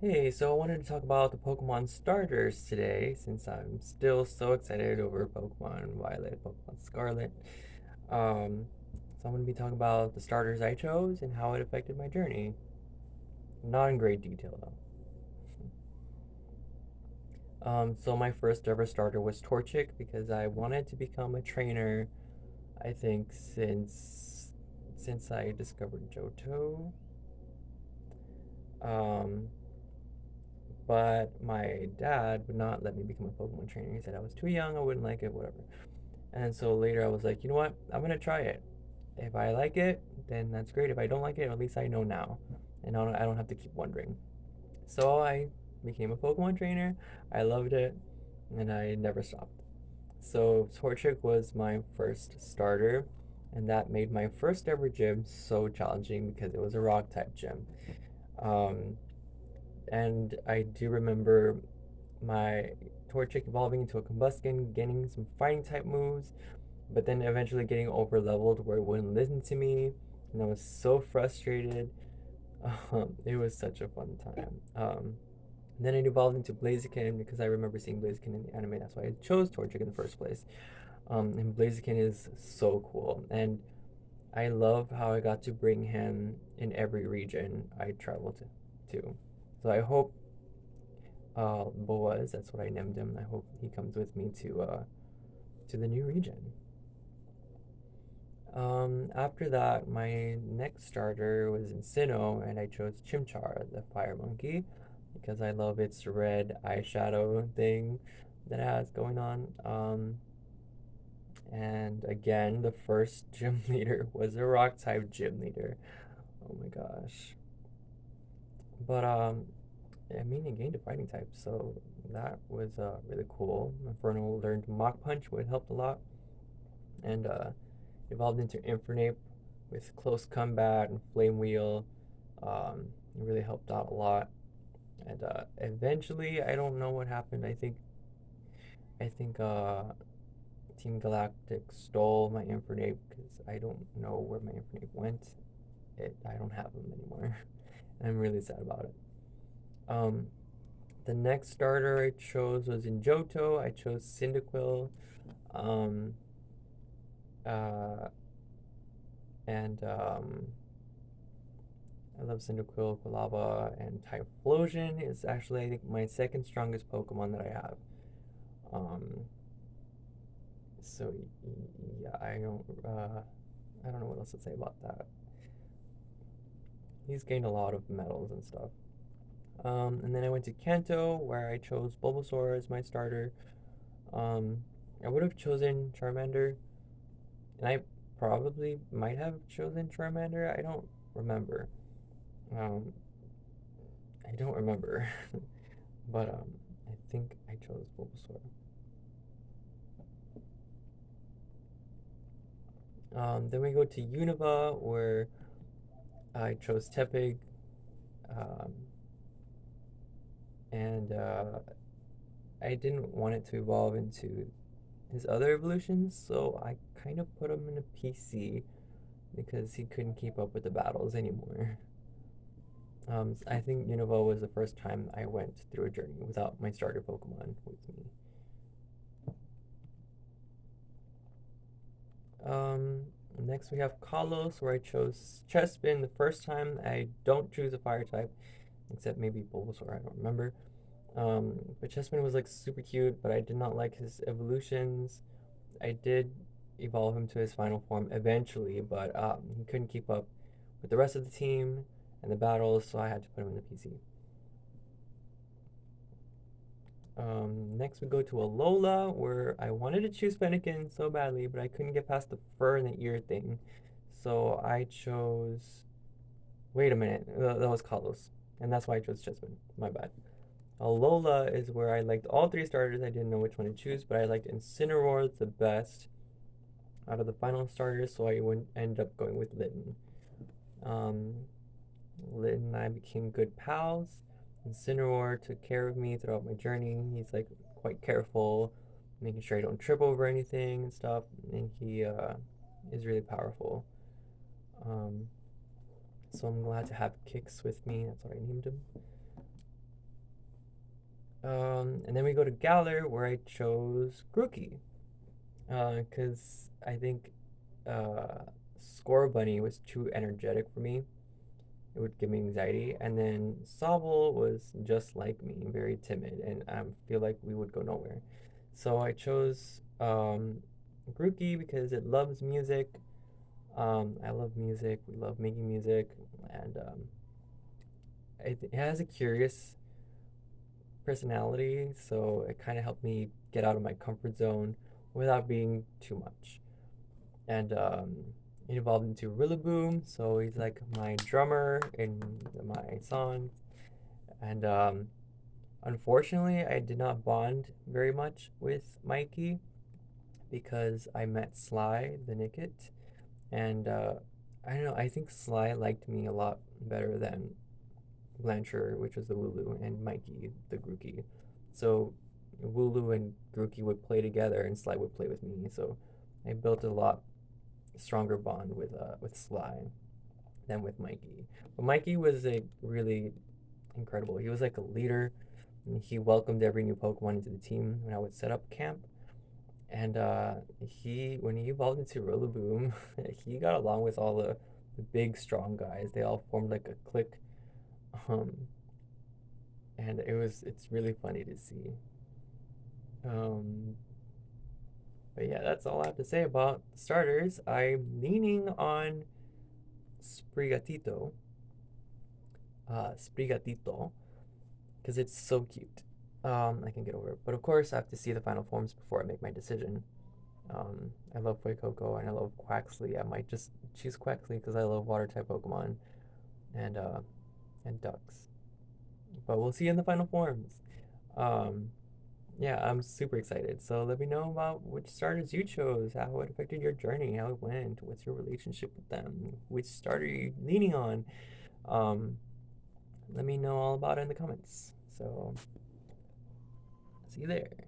Hey, so I wanted to talk about the Pokemon starters today since I'm still so excited over Pokemon Violet, Pokemon Scarlet. So I'm going to be talking about the starters I chose and how it affected my journey. Not in great detail though. So my first ever starter was Torchic because I wanted to become a trainer, I think since I discovered Johto. Um, but my dad would not let me become a Pokemon trainer. He said I was too young, I wouldn't like it, whatever. And so later I was like, you know what? I'm gonna try it. If I like it, then that's great. If I don't like it, at least I know now, and I don't have to keep wondering. So I became a Pokemon trainer. I loved it, and I never stopped. So Torchic was my first starter, and that made my first ever gym so challenging because it was a rock type gym. Um, and I do remember my Torchic evolving into a Combuskin, gaining some fighting type moves, but then eventually getting over leveled where it wouldn't listen to me, and I was so frustrated. It was such a fun time. Then it evolved into Blaziken because I remember seeing Blaziken in the anime. That's why I chose Torchic in the first place. And Blaziken is so cool, and I love how I got to bring him in every region I traveled to. So I hope Boaz, that's what I named him. I hope he comes with me to the new region. After that, my next starter was in Sinnoh, and I chose Chimchar, the fire monkey, because I love its red eyeshadow thing that it has going on. And again, the first gym leader was a rock type gym leader. Oh my gosh. But I mean, it gained a fighting type, so that was really cool. Inferno learned Mach Punch, which helped a lot, and evolved into Infernape with close combat and Flame Wheel. It really helped out a lot. And eventually, I don't know what happened. I think Team Galactic stole my Infernape because I don't know where my Infernape went. I don't have them anymore. I'm really sad about it. Um, the next starter I chose was in Johto. I chose Cyndaquil. Um, uh, and I love Cyndaquil, Quilava, and Typhlosion is actually, I think, my second strongest Pokemon that I have. Um, so yeah, I don't know what else to say about that. He's gained a lot of medals and stuff. And then I went to Kanto, where I chose Bulbasaur as my starter. Um, I would have chosen Charmander, and I probably might have chosen Charmander. I don't remember. Um, I don't remember, but I think I chose Bulbasaur. Then we go to Unova, where I chose Tepig, um, and I didn't want it to evolve into his other evolutions, so I kind of put him in a PC because he couldn't keep up with the battles anymore. I think Unova was the first time I went through a journey without my starter Pokemon with me. Um, Next we have Kalos, where I chose Chespin the first time. I don't choose a fire type, except maybe Bulbasaur, I don't remember. But Chespin was like super cute, but I did not like his evolutions. I did evolve him to his final form eventually, but he couldn't keep up with the rest of the team and the battles, so I had to put him in the PC. Next we go to Alola, where I wanted to choose Fennekin so badly, but I couldn't get past the fur and the ear thing. So I chose. Wait a minute, that was Kalos, and that's why I chose Chespin. My bad. Alola is where I liked all three starters. I didn't know which one to choose, but I liked Incineroar the best out of the final starters, so I would end up going with Litten. Um, Litten and I became good pals. Incineroar took care of me throughout my journey. He's like quite careful, making sure I don't trip over anything and stuff. And he is really powerful. Um, so I'm glad to have Kix with me. That's what I named him. And then we go to Galler, where I chose Grookey. Because I think uh, Score Bunny was too energetic for me. It would give me anxiety. And then Sobble was just like me, very timid, and I feel like we would go nowhere. So I chose Grookey because it loves music. I love music. We love making music, and it has a curious personality, so it kind of helped me get out of my comfort zone without being too much. And it evolved into Rillaboom, so he's like my drummer in my songs. And unfortunately, I did not bond very much with Mikey because I met Sly the Nickit, and I don't know. I think Sly liked me a lot better than Blanchard, which was the Wooloo, and Mikey, the Grookey. So Wooloo and Grookey would play together, and Sly would play with me. So I built a lot stronger bond with Sly than with Mikey. But Mikey was a really incredible. He was like a leader, and he welcomed every new Pokemon into the team when I would set up camp. And he, when he evolved into Rillaboom, he got along with all the big, strong guys. They all formed like a clique. Um, and it's really funny to see. Um, but yeah, that's all I have to say about starters. I'm leaning on Sprigatito, Sprigatito, because it's so cute. I can get over it, but of course I have to see the final forms before I make my decision. I love Fuecoco and I love Quaxley. I might just choose Quaxley because I love water type Pokemon and uh, and ducks. But we'll see in the final forms. Um, Yeah, I'm super excited. So let me know about which starters you chose, how it affected your journey, how it went, what's your relationship with them, which starter you leaning on. Um, Let me know all about it in the comments. So see you there.